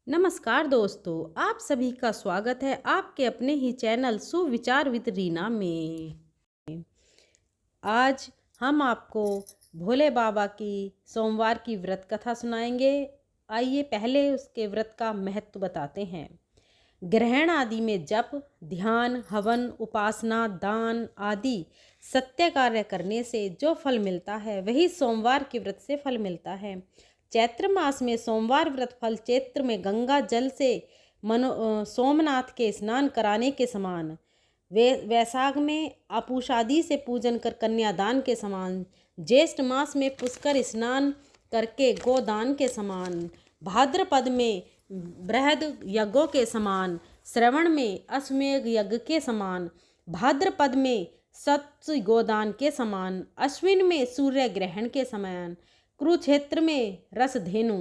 नमस्कार दोस्तों, आप सभी का स्वागत है आपके अपने ही चैनल सुविचार विद रीना में। आज हम आपको भोले बाबा की सोमवार की व्रत कथा सुनाएंगे। आइए पहले उसके व्रत का महत्व बताते हैं। ग्रहण आदि में जप, ध्यान, हवन, उपासना, दान आदि सत्य कार्य करने से जो फल मिलता है वही सोमवार के व्रत से फल मिलता है। चैत्र मास में सोमवार व्रत फल चैत्र में गंगा जल से सोमनाथ के स्नान कराने के समान, वैशाख में आपूषादि से पूजन कर कन्यादान के समान, ज्येष्ठ मास में पुष्कर स्नान करके गोदान के समान, भाद्रपद में बृहद यज्ञों के समान, श्रवण में अश्वमेध यज्ञ के समान, भाद्रपद में सत्य गोदान के समान, अश्विन में सूर्य ग्रहण के समान, कुरुक्षेत्र में रस धेनु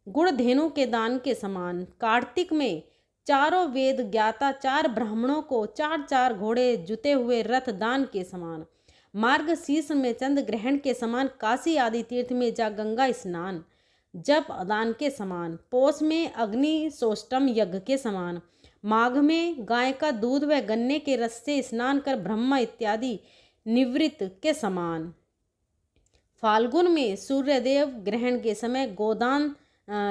गुड़ धेनु के दान के समान, कार्तिक में चारों वेद ज्ञाता 4 ब्राह्मणों को 4 घोड़े जुते हुए रथ दान के समान, मार्गशीर्ष में चंद्र ग्रहण के समान, काशी आदि तीर्थ में जा गंगा स्नान जप दान के समान, पौष में अग्नि सोष्टम यज्ञ के समान, माघ में गाय का दूध व गन्ने के रस से स्नान कर ब्रह्मा इत्यादि निवृत्त के समान, फाल्गुन में सूर्यदेव ग्रहण के समय गोदान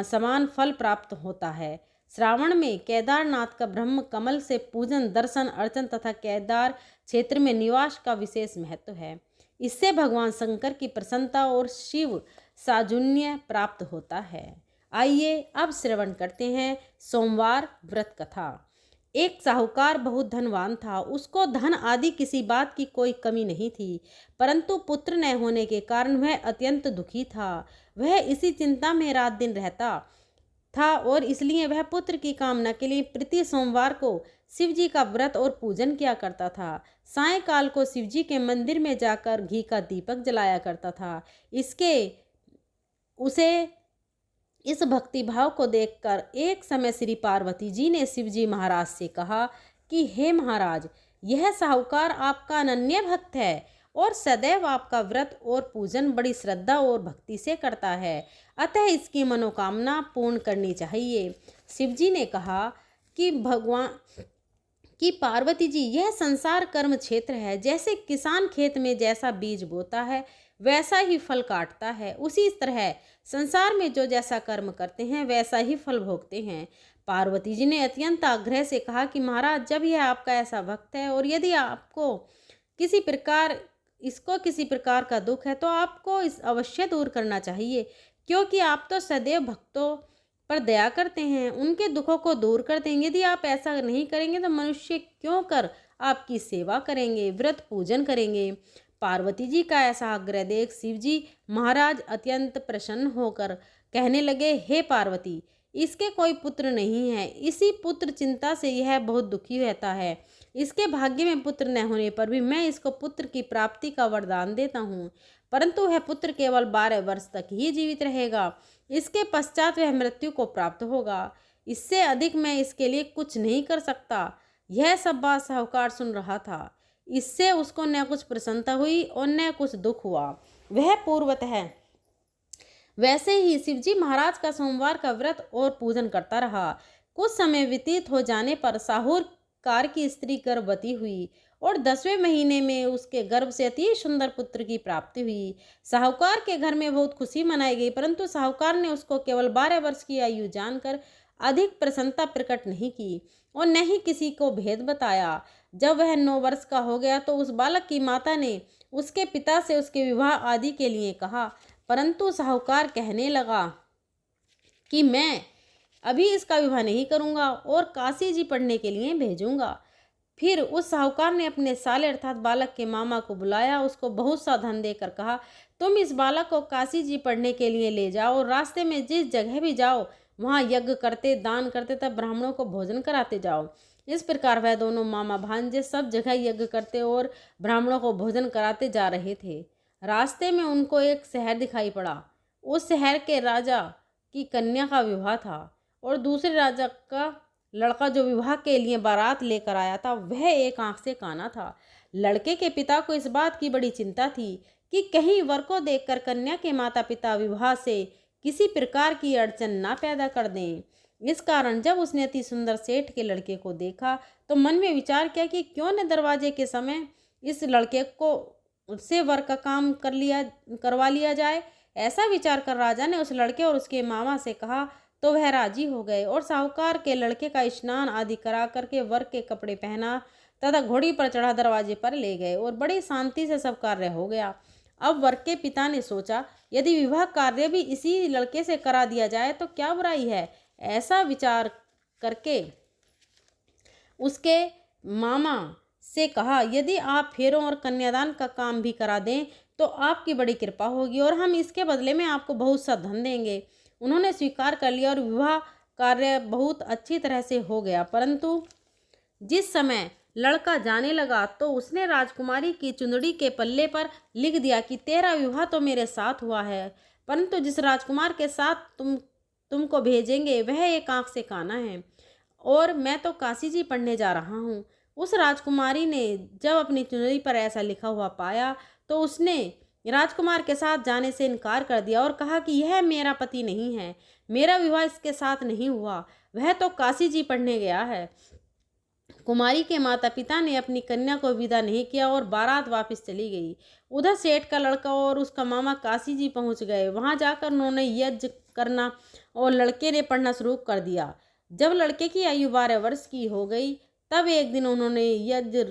समान फल प्राप्त होता है, श्रावण में केदारनाथ का ब्रह्म कमल से पूजन, दर्शन, अर्चन तथा केदार क्षेत्र में निवास का विशेष महत्व है। इससे भगवान शंकर की प्रसन्नता और शिव साजुन्य प्राप्त होता है। आइए अब श्रवण करते हैं सोमवार व्रत कथा। एक साहूकार बहुत धनवान था। उसको धन आदि किसी बात की कोई कमी नहीं थी, परंतु पुत्र न होने के कारण वह अत्यंत दुखी था। वह इसी चिंता में रात दिन रहता था और इसलिए वह पुत्र की कामना के लिए प्रति सोमवार को शिव जी का व्रत और पूजन किया करता था। सायंकाल को शिव जी के मंदिर में जाकर घी का दीपक जलाया करता था। उसे इस भक्ति भाव को देखकर एक समय श्री पार्वती जी ने शिव जी महाराज से कहा कि हे महाराज, यह साहूकार आपका अनन्य भक्त है और सदैव आपका व्रत और पूजन बड़ी श्रद्धा और भक्ति से करता है, अतः इसकी मनोकामना पूर्ण करनी चाहिए। शिव जी ने कहा कि पार्वती जी, यह संसार कर्म क्षेत्र है। जैसे किसान खेत में जैसा बीज बोता है वैसा ही फल काटता है, उसी तरह संसार में जो जैसा कर्म करते हैं वैसा ही फल भोगते हैं। पार्वती जी ने अत्यंत आग्रह से कहा कि महाराज, जब यह आपका ऐसा भक्त है और यदि आपको किसी प्रकार का दुख है तो आपको इस अवश्य दूर करना चाहिए, क्योंकि आप तो सदैव भक्तों पर दया करते हैं, उनके दुखों को दूर कर देंगे। यदि आप ऐसा नहीं करेंगे तो मनुष्य क्यों कर आपकी सेवा करेंगे, व्रत पूजन करेंगे। पार्वती जी का ऐसा आग्रह देख शिव जी महाराज अत्यंत प्रसन्न होकर कहने लगे, हे पार्वती, इसके कोई पुत्र नहीं है। इसी पुत्र चिंता से यह बहुत दुखी रहता है। इसके भाग्य में पुत्र न होने पर भी मैं इसको पुत्र की प्राप्ति का वरदान देता हूँ, परंतु वह पुत्र केवल 12 वर्ष तक ही जीवित रहेगा। इसके पश्चात वह मृत्यु को प्राप्त होगा। इससे अधिक मैं इसके लिए कुछ नहीं कर सकता। यह सब बात साहूकार सुन रहा था। इससे उसको न कुछ प्रसन्नता हुई और न कुछ दुख हुआ। वह पूर्वतः वैसे ही शिवजी महाराज का सोमवार का व्रत और पूजन करता रहा। कुछ समय व्यतीत हो जाने पर साहूकार की स्त्री गर्भवती हुई और 10वें महीने में उसके गर्भ से अति सुंदर पुत्र की प्राप्ति हुई। साहूकार के घर में बहुत खुशी मनाई गई, परंतु साहूकार ने उसको केवल 12 वर्ष की आयु जानकर अधिक प्रसन्नता प्रकट नहीं की और न ही किसी को भेद बताया। जब वह 9 वर्ष का हो गया तो उस बालक की माता ने उसके पिता से उसके विवाह आदि के लिए कहा, परंतु साहूकार कहने लगा कि मैं अभी इसका विवाह नहीं करूंगा और काशी जी पढ़ने के लिए भेजूंगा। फिर उस साहूकार ने अपने साले अर्थात बालक के मामा को बुलाया, उसको बहुत सा धन देकर कहा, तुम इस बालक को काशी जी पढ़ने के लिए ले जाओ और रास्ते में जिस जगह भी जाओ वहाँ यज्ञ करते, दान करते, तब ब्राह्मणों को भोजन कराते जाओ। इस प्रकार वह दोनों मामा भांजे सब जगह यज्ञ करते और ब्राह्मणों को भोजन कराते जा रहे थे। रास्ते में उनको एक शहर दिखाई पड़ा। उस शहर के राजा की कन्या का विवाह था और दूसरे राजा का लड़का जो विवाह के लिए बारात लेकर आया था वह एक आंख से काना था। लड़के के पिता को इस बात की बड़ी चिंता थी कि कहीं वर को देखकर कन्या के माता पिता विवाह से किसी प्रकार की अड़चन ना पैदा कर दें। इस कारण जब उसने अति सुंदर सेठ के लड़के को देखा तो मन में विचार किया कि क्यों न दरवाजे के समय इस लड़के को उससे वर का काम करवा लिया जाए। ऐसा विचार कर राजा ने उस लड़के और उसके मामा से कहा तो वह राजी हो गए और साहूकार के लड़के का स्नान आदि करा करके वर के कपड़े पहना तथा घोड़ी पर चढ़ा दरवाजे पर ले गए और बड़ी शांति से सब कार्य हो गया। अब वर के पिता ने सोचा यदि विवाह कार्य भी इसी लड़के से करा दिया जाए तो क्या बुराई है। ऐसा विचार करके उसके मामा से कहा यदि आप फेरों और कन्यादान का काम भी करा दें तो आपकी बड़ी कृपा होगी और हम इसके बदले में आपको बहुत सा धन देंगे। उन्होंने स्वीकार कर लिया और विवाह कार्य बहुत अच्छी तरह से हो गया। परंतु जिस समय लड़का जाने लगा तो उसने राजकुमारी की चुंदड़ी के पल्ले पर लिख दिया कि तेरा विवाह तो मेरे साथ हुआ है, परंतु जिस राजकुमार के साथ तुमको भेजेंगे वह एक आंख से काना है और मैं तो काशी जी पढ़ने जा रहा हूँ। उस राजकुमारी ने जब अपनी चुनरी पर ऐसा लिखा हुआ पाया तो उसने राजकुमार के साथ जाने से इनकार कर दिया और कहा कि यह मेरा पति नहीं है, मेरा विवाह इसके साथ नहीं हुआ, वह तो काशी जी पढ़ने गया है। कुमारी के माता पिता ने अपनी कन्या को विदा नहीं किया और बारात वापस चली गई। उधर सेठ का लड़का और उसका मामा काशी जी पहुंच गए। वहां जाकर उन्होंने यज्ञ करना और लड़के ने पढ़ना शुरू कर दिया। जब लड़के की आयु 12 वर्ष की हो गई तब एक दिन उन्होंने यज्ञ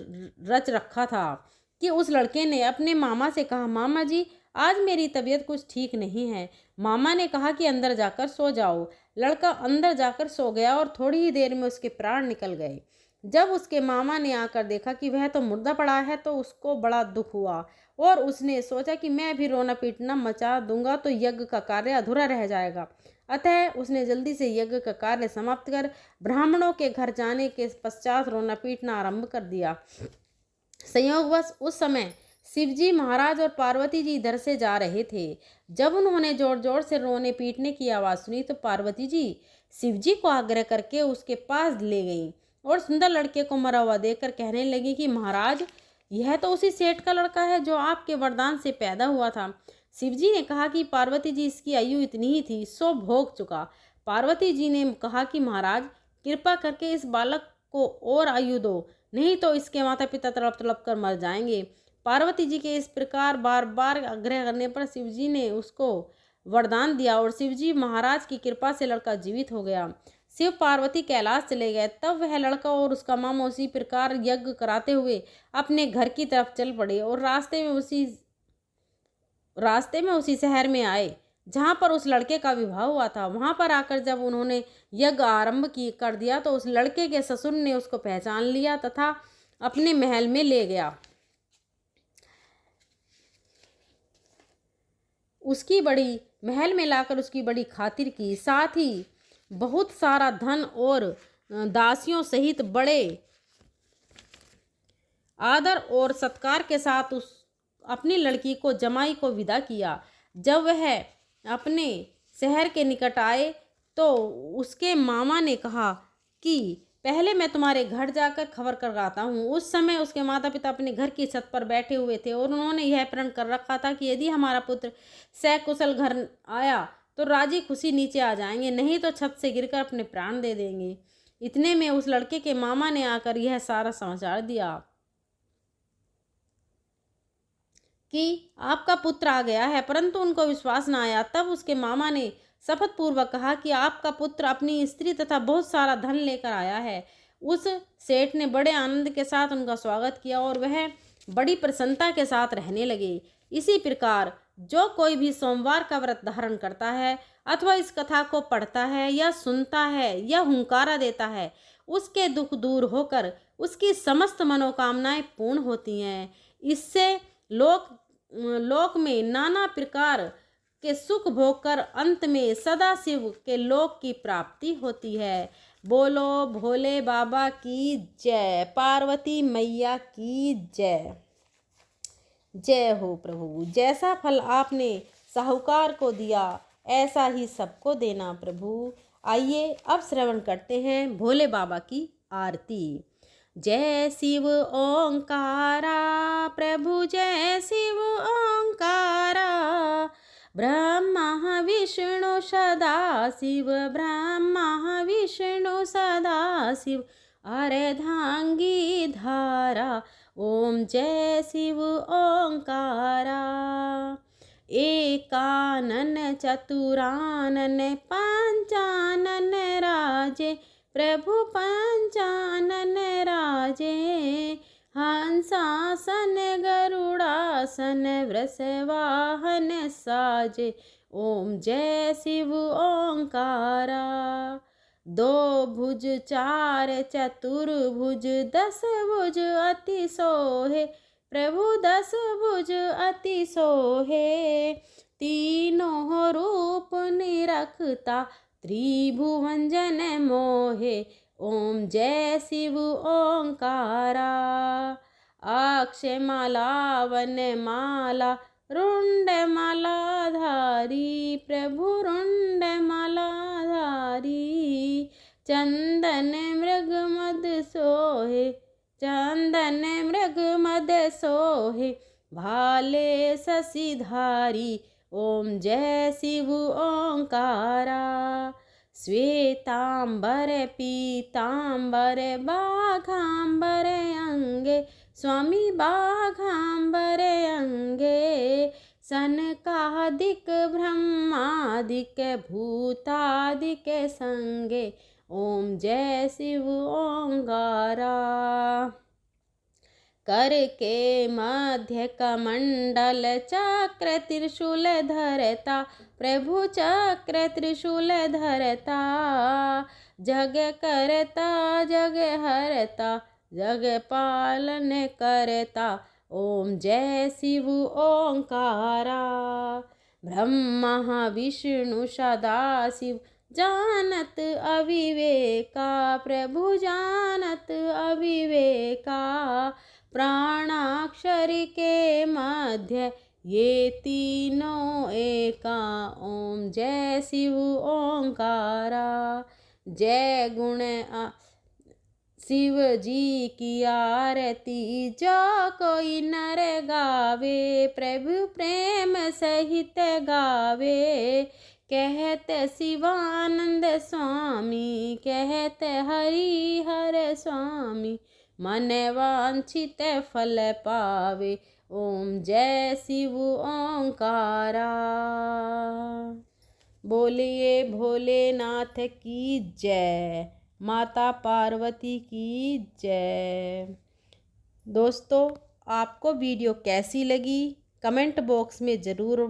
रच रखा था कि उस लड़के ने अपने मामा से कहा मामा जी आज मेरी तबीयत कुछ ठीक नहीं है। मामा ने कहा कि अंदर जाकर सो जाओ। लड़का अंदर जाकर सो गया और थोड़ी ही देर में उसके प्राण निकल गए। जब उसके मामा ने आकर देखा कि वह तो मुर्दा पड़ा है तो उसको बड़ा दुख हुआ और उसने सोचा कि मैं भी रोना पीटना मचा दूंगा तो यज्ञ का कार्य अधूरा रह जाएगा। अतः उसने जल्दी से यज्ञ का कार्य समाप्त कर ब्राह्मणों के घर जाने के पश्चात रोना पीटना आरंभ कर दिया। संयोगवश उस समय शिवजी महाराज और पार्वती जी इधर से जा रहे थे। जब उन्होंने जोर जोर से रोने पीटने की आवाज़ सुनी तो पार्वती जी शिवजी को आग्रह करके उसके पास ले गईं और सुंदर लड़के को मरा हुआ देखकर कहने लगी कि महाराज यह तो उसी सेठ का लड़का है जो आपके वरदान से पैदा हुआ था। शिवजी ने कहा कि पार्वती जी इसकी आयु इतनी ही थी, सो भोग चुका। पार्वती जी ने कहा कि महाराज कृपा करके इस बालक को और आयु दो, नहीं तो इसके माता पिता तड़प तड़प कर मर जाएंगे। पार्वती जी के इस प्रकार बार बार आग्रह करने पर शिवजी ने उसको वरदान दिया और शिवजी महाराज की कृपा से लड़का जीवित हो गया। शिव पार्वती कैलाश चले गए। तब वह लड़का और उसका मामा उसी प्रकार यज्ञ कराते हुए अपने घर की तरफ चल पड़े और रास्ते में उसी शहर में आए जहाँ पर उस लड़के का विवाह हुआ था। वहाँ पर आकर जब उन्होंने यज्ञ आरंभ कर दिया तो उस लड़के के ससुर ने उसको पहचान लिया तथा अपने महल में ले गया। उसकी बड़ी महल में लाकर उसकी बड़ी खातिर की, साथ ही बहुत सारा धन और दासियों सहित बड़े आदर और सत्कार के साथ उस अपनी लड़की को जमाई को विदा किया। जब वह अपने शहर के निकट आए तो उसके मामा ने कहा कि पहले मैं तुम्हारे घर जाकर खबर करवाता हूँ। उस समय उसके माता पिता अपने घर की छत पर बैठे हुए थे और उन्होंने यह प्रण कर रखा था कि यदि हमारा पुत्र सकुशल घर आया तो राजी खुशी नीचे आ जाएंगे, नहीं तो छत से गिरकर अपने प्राण दे देंगे। इतने में उस लड़के के मामा ने आकर यह सारा समाचार दिया कि आपका पुत्र आ गया है, परंतु उनको विश्वास न आया। तब उसके मामा ने शपथ पूर्वक कहा कि आपका पुत्र अपनी स्त्री तथा बहुत सारा धन लेकर आया है। उस सेठ ने बड़े आनंद के साथ उनका स्वागत किया और वह बड़ी प्रसन्नता के साथ रहने लगे। इसी प्रकार जो कोई भी सोमवार का व्रत धारण करता है अथवा इस कथा को पढ़ता है या सुनता है या हुंकारा देता है, उसके दुख दूर होकर उसकी समस्त मनोकामनाएं पूर्ण होती हैं। इससे लोक में नाना प्रकार के सुख भोग कर अंत में सदा शिव के लोक की प्राप्ति होती है। बोलो भोले बाबा की जय, पार्वती मैया की जय। जय हो प्रभु। जैसा फल आपने साहूकार को दिया ऐसा ही सबको देना प्रभु। आइए अब श्रवण करते हैं भोले बाबा की आरती। जय शिव ओंकारा प्रभु, जय शिव ओंकारा, ब्रह्मा विष्णु सदा शिव, ब्रह्मा विष्णु शिव अर्धांगी धारा। ओम जय शिव ओंकारा। एकानन चतुरानन पंचानन राजे, प्रभु पंचानन राजे। हंसासन गरुड़ासन वृषवाहन साजे। ओम जय शिव ओंकारा। दो भुज चार चतुर्भुज, दस भुज अति सोहे, प्रभु दस भुज अति सोहे। तीनों रूप निरखता, त्रिभुवन जन मोहे। ओम जय शिव ओंकारा। अक्षय माला वन माला, रुंड माला धारी, प्रभु रुंड माला धारी। चंदन मृग मद सोहे, चंदन मृग मद सोहे, भाले शशिधारी। ओम जय शिव ओंकारा। श्वेतांबर पीतांबर बाघांबर अंगे, स्वामी बाघांबर अंगे। सनकादिक ब्रह्मादिक भूतादिक संगे। ओम जय शिव ओंकारा। कर के मध्य कमंडल चक्र त्रिशूल धरता, प्रभु चक्र त्रिशूल धरता। जग करता जग हरता, जग पालन करता। ओम जय शिव ओंकारा। ब्रह्मा विष्णु सदाशिव जानत अविवेका, प्रभु जानत अविवेका। प्राणाक्षर के मध्य ये तीनों एका। ओम जय शिव ओंकारा। जय गुण शिव जी की आरती, जो कोई नर गावे, प्रभु प्रेम सहित गावे। कहते शिवानंद स्वामी, कहते हरि हर स्वामी। मन वांछित फल पावे। ओम जय शिव ओंकारा। बोलिए भोलेनाथ की जय, माता पार्वती की जय। दोस्तों, आपको वीडियो कैसी लगी कमेंट बॉक्स में ज़रूर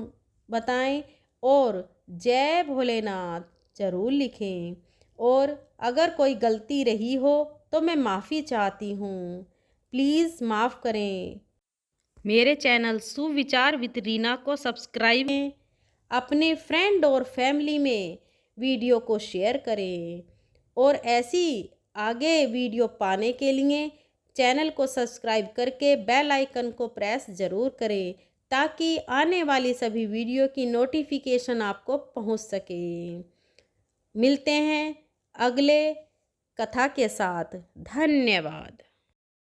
बताएं और जय भोलेनाथ ज़रूर लिखें। और अगर कोई गलती रही हो तो मैं माफ़ी चाहती हूँ, प्लीज़ माफ़ करें। मेरे चैनल सुविचार विद रीना को सब्सक्राइब करें, अपने फ्रेंड और फैमिली में वीडियो को शेयर करें और ऐसी आगे वीडियो पाने के लिए चैनल को सब्सक्राइब करके बेल आइकन को प्रेस ज़रूर करें ताकि आने वाली सभी वीडियो की नोटिफिकेशन आपको पहुंच सके। मिलते हैं अगले कथा के साथ। धन्यवाद।